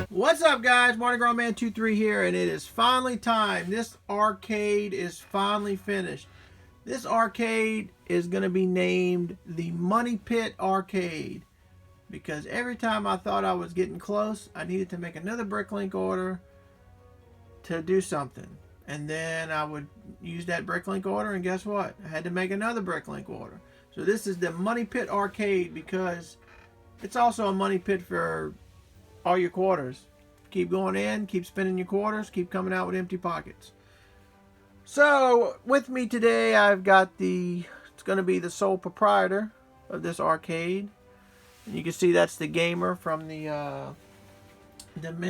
What's up, guys? Mardi Gras Man 23 here, and it is finally time. This arcade is finally finished. This arcade is going to be named the Money Pit Arcade, because every time I thought I was getting close, I needed to make another bricklink order to do something. And then I would use that bricklink order, and guess what? I had to make another bricklink order. So this is the Money Pit Arcade, because it's also a money pit for all your quarters. Keep going in, keep spending your quarters, keep coming out with empty pockets. So with me today, I've got it's going to be the sole proprietor of this arcade. And you can see that's the gamer from the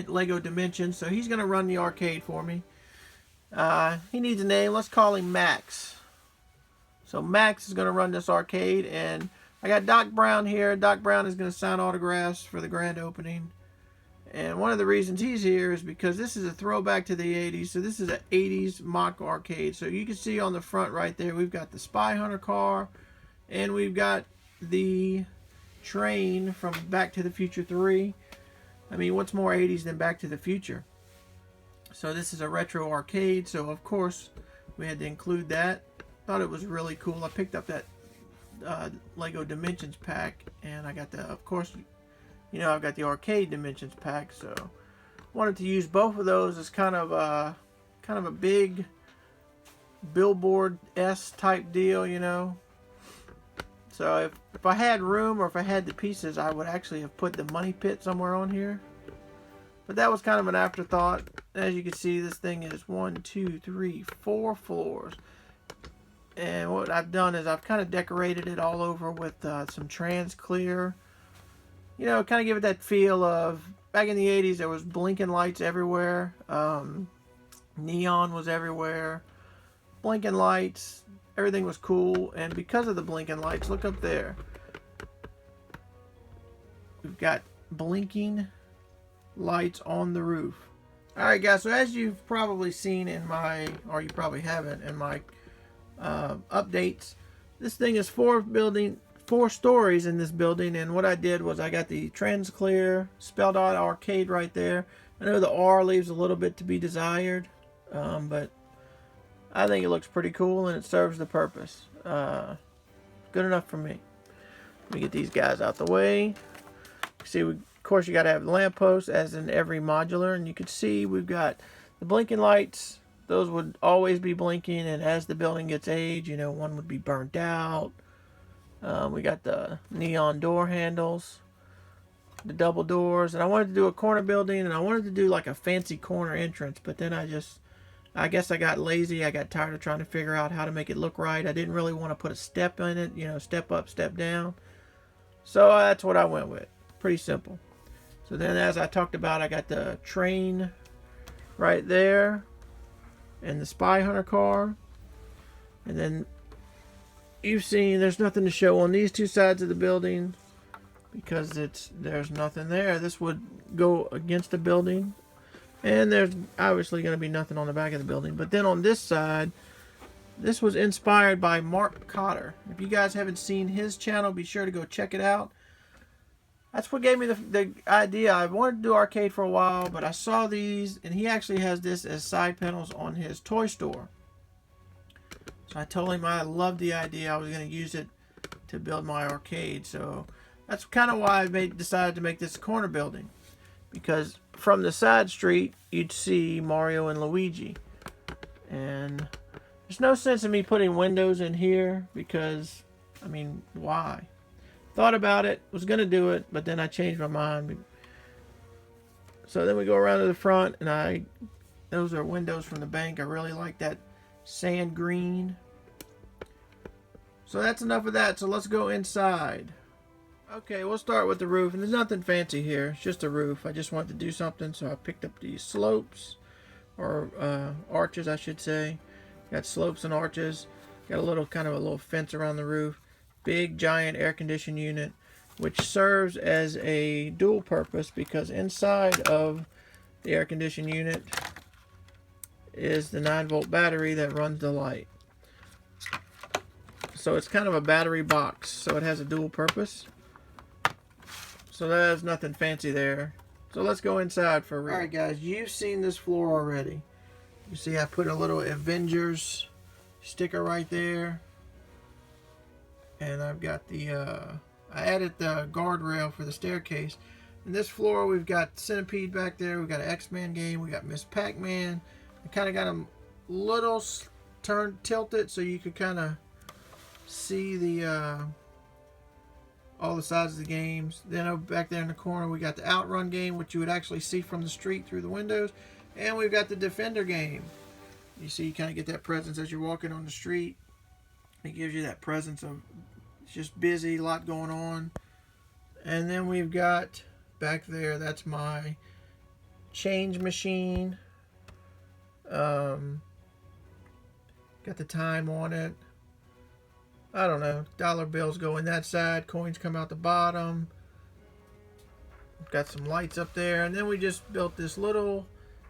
Lego Dimensions. So he's going to run the arcade for me. He needs a name. Let's call him Max. So Max is going to run this arcade, and I got Doc Brown here. Doc Brown is going to sign autographs for the grand opening. And one of the reasons he's here is because this is a throwback to the 80s. So this is an 80s MOC arcade. So you can see on the front right there, we've got the Spy Hunter car, and we've got the train from Back to the Future 3. I mean, what's more 80s than Back to the Future? So this is a retro arcade, so of course we had to include that. Thought it was really cool. I picked up that Lego Dimensions pack, and I got of course, you know, I've got the arcade Dimensions pack, so wanted to use both of those as kind of a big billboard-esque type deal, you know. So if I had room, or if I had the pieces, I would actually have put the money pit somewhere on here. But that was kind of an afterthought. As you can see, this thing is 4 floors. And what I've done is I've kind of decorated it all over with some trans clear. You know, kind of give it that feel of, back in the 80s, there was blinking lights everywhere. Neon was everywhere. Blinking lights. Everything was cool. And because of the blinking lights, look up there. We've got blinking lights on the roof. Alright, guys, so as you've probably seen in my, or you probably haven't, in my updates, this thing is 4 stories in this building, and what I did was I got the trans clear spelled out arcade right there. I know the R leaves a little bit to be desired, but I think it looks pretty cool and it serves the purpose. Good enough for me. Let me get these guys out the way. See, of course you got to have the lampposts, as in every modular, and you can see we've got the blinking lights. Those would always be blinking, and as the building gets age, you know, one would be burnt out. We got the neon door handles, the double doors, and I wanted to do a corner building, and I wanted to do like a fancy corner entrance, but then I guess I got lazy. I got tired of trying to figure out how to make it look right. I didn't really want to put a step in it, you know, step up, step down. So that's what I went with. Pretty simple. So then, as I talked about, I got the train right there, and the Spy Hunter car, and then you've seen there's nothing to show on these two sides of the building because there's nothing there. This would go against the building, and there's obviously going to be nothing on the back of the building. But then on this side, this was inspired by Mark Cotter. If you guys haven't seen his channel, be sure to go check it out. That's what gave me the idea. I wanted to do arcade for a while, but I saw these, and he actually has this as side panels on his toy store. So I told him I loved the idea. I was going to use it to build my arcade. So that's kind of why I decided to make this corner building. Because from the side street, you'd see Mario and Luigi. And there's no sense in me putting windows in here because, I mean, why? Thought about it, was going to do it, but then I changed my mind. So then we go around to the front, and those are windows from the bank. I really like that sand green. So that's enough of that, so let's go inside. Okay, we'll start with the roof, and there's nothing fancy here. It's just a roof. I just wanted to do something, so I picked up these slopes, or arches, I should say. Got slopes and arches. Got a little fence around the roof. Big giant air conditioning unit, which serves as a dual purpose because inside of the air conditioning unit is the 9-volt battery that runs the light. So it's kind of a battery box, so it has a dual purpose. So there's nothing fancy there. So let's go inside for real. Alright guys, you've seen this floor already. You see I put a little Avengers sticker right there. And I've got the, I added the guardrail for the staircase. In this floor we've got Centipede back there, we've got an X-Men game, we got Miss Pac-Man. I kind of got them little tilted so you could kind of see the all the sides of the games. Then over back there in the corner we got the Outrun game, which you would actually see from the street through the windows, and we've got the Defender game. You see, you kind of get that presence as you're walking on the street. It gives you that presence of it's just busy, a lot going on. And then we've got back there, that's my change machine. Got the time on it. I don't know. Dollar bills go in that side. Coins come out the bottom. Got some lights up there. And then we just built this little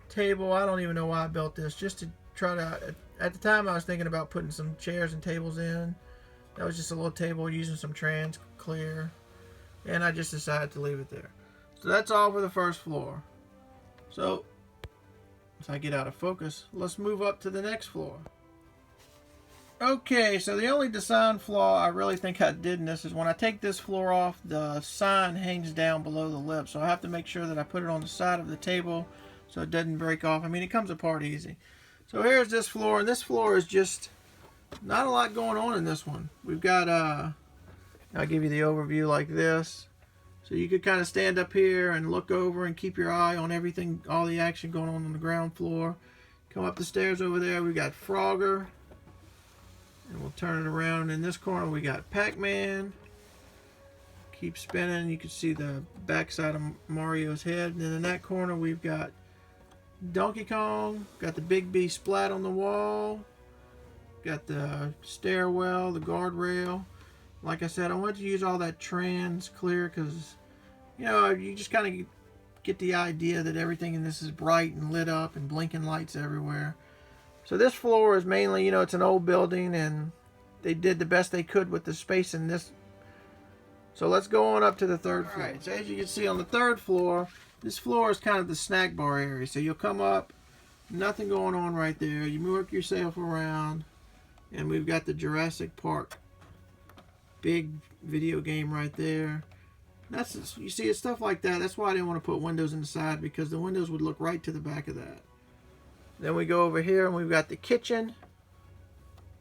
table. I don't even know why I built this. Just to try to... At the time I was thinking about putting some chairs and tables in. That was just a little table using some trans clear. And I just decided to leave it there. So that's all for the first floor. So, as I get out of focus, let's move up to the next floor. Okay, so the only design flaw I really think I did in this is when I take this floor off, the sign hangs down below the lip. So I have to make sure that I put it on the side of the table so it doesn't break off. I mean, it comes apart easy. So here's this floor, and this floor is just not a lot going on in this one. We've got, I'll give you the overview like this. So you could kind of stand up here and look over and keep your eye on everything, all the action going on the ground floor. Come up the stairs over there, we've got Frogger. And we'll turn it around. In this corner we got Pac-Man. Keep spinning. You can see the backside of Mario's head. And then in that corner we've got Donkey Kong. Got the Big B splat on the wall. Got the stairwell, the guardrail. Like I said, I wanted to use all that trans clear because, you know, you just kind of get the idea that everything in this is bright and lit up and blinking lights everywhere. So this floor is mainly, you know, it's an old building and they did the best they could with the space in this. So let's go on up to the third floor. Alright, so as you can see on the third floor, this floor is kind of the snack bar area. So you'll come up, nothing going on right there. You work yourself around, and we've got the Jurassic Park big video game right there. That's, you see, it's stuff like that. That's why I didn't want to put windows inside, because the windows would look right to the back of that. Then we go over here and we've got the kitchen,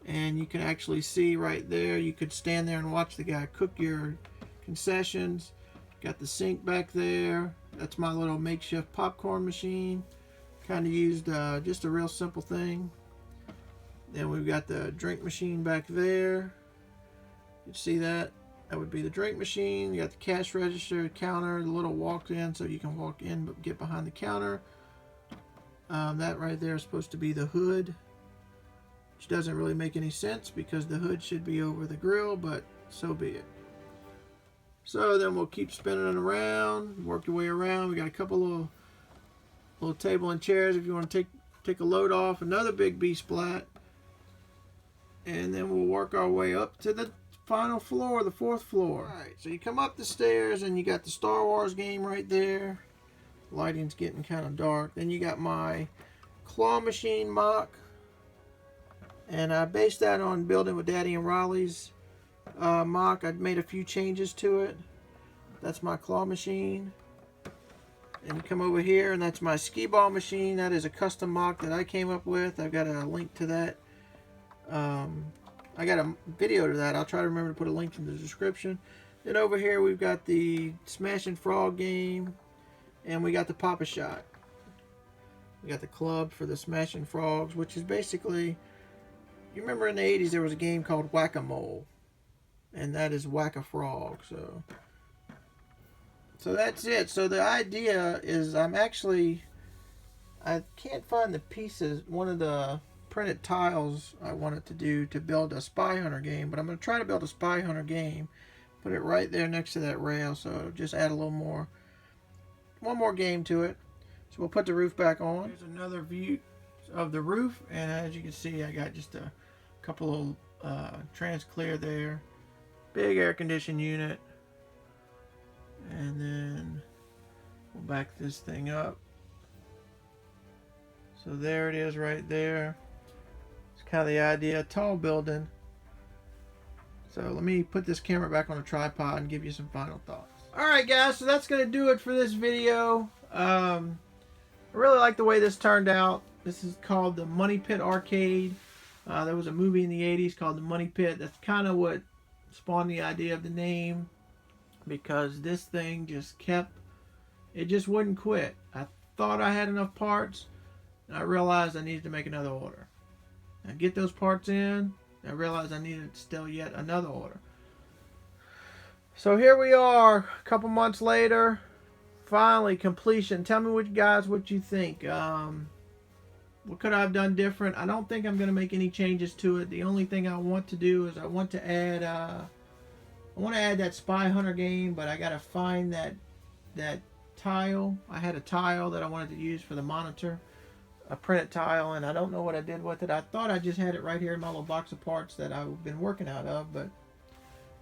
and you can actually see right there, you could stand there and watch the guy cook your concessions. Got the sink back there. That's my little makeshift popcorn machine. Kind of used just a real simple thing. Then we've got the drink machine back there. You see that? That would be the drink machine. You got the cash register, counter, the little walk-in so you can walk in but get behind the counter. That right there is supposed to be the hood, which doesn't really make any sense because the hood should be over the grill, but so be it. So then we'll keep spinning it around, work your way around. We got a couple little table and chairs if you want to take a load off. Another big B splat, and then we'll work our way up to the final floor, the fourth floor. All right, so you come up the stairs and you got the Star Wars game right there. Lighting's getting kind of dark. Then you got my claw machine MOC, and I based that on building with Daddy and Raleigh's MOC. I'd made a few changes to it. That's my claw machine. And you come over here, and that's my skee ball machine. That is a custom MOC that I came up with. I've got a link to that. I got a video to that. I'll try to remember to put a link in the description. Then over here we've got the Smashing Frog game. And we got the Pop-A-Shot. We got the club for the Smashing Frogs, which is basically, you remember in the 80s there was a game called Whack-A-Mole, and that is Whack-A-Frog. So that's it. So the idea is I can't find the pieces, one of the printed tiles I wanted to do to build a Spy Hunter game, but I'm going to try to build a Spy Hunter game, put it right there next to that rail, so just add a little more. One more game to it. So we'll put the roof back on. Here's another view of the roof, and as you can see I got just a couple of trans clear there. Big air conditioning unit. And then we'll back this thing up. So there it is right there. It's kind of the idea. Tall building. So let me put this camera back on a tripod and give you some final thoughts. Alright guys, so that's going to do it for this video. I really like the way this turned out. This is called the Money Pit Arcade. There was a movie in the 80s called The Money Pit. That's kind of what spawned the idea of the name, because this thing just it just wouldn't quit. I thought I had enough parts, and I realized I needed to make another order. I get those parts in, I realized I needed still yet another order. So here we are, a couple months later, finally completion. Tell me what you think. What could I have done different? I don't think I'm going to make any changes to it. The only thing I want to do is I want to add that Spy Hunter game, but I got to find that tile. I had a tile that I wanted to use for the monitor, a printed tile, and I don't know what I did with it. I thought I just had it right here in my little box of parts that I've been working out of, but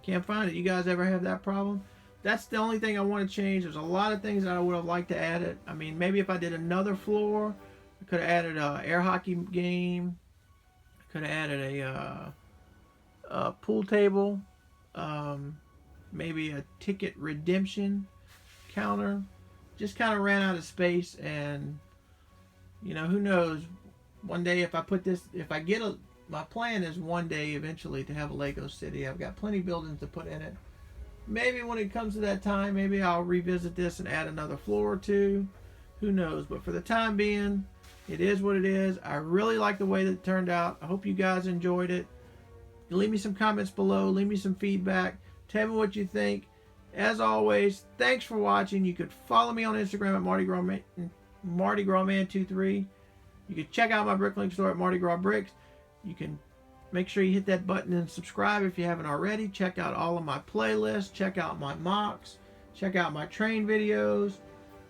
can't find it. You guys ever have that problem? That's the only thing I want to change. There's a lot of things that I would have liked to add it. I mean, maybe if I did another floor, I could have added an air hockey game. I could have added a pool table. Maybe a ticket redemption counter. Just kind of ran out of space, and you know, who knows, one day if I put this, my plan is one day eventually to have a Lego city. I've got plenty of buildings to put in it. Maybe when it comes to that time, maybe I'll revisit this and add another floor or two. Who knows? But for the time being, it is what it is. I really like the way that it turned out. I hope you guys enjoyed it. Leave me some comments below. Leave me some feedback. Tell me what you think. As always, thanks for watching. You could follow me on Instagram at Mardi Gras Man 23. You can check out my bricklink store at Mardi Gras Bricks. You can make sure you hit that button and subscribe if you haven't already. Check out all of my playlists. Check out my MOCs. Check out my train videos.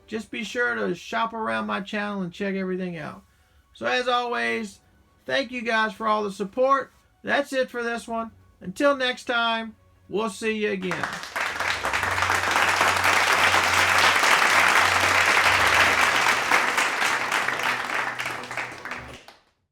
Just be sure to shop around my channel and check everything out. So as always, thank you guys for all the support. That's it for this one. Until next time, we'll see you again.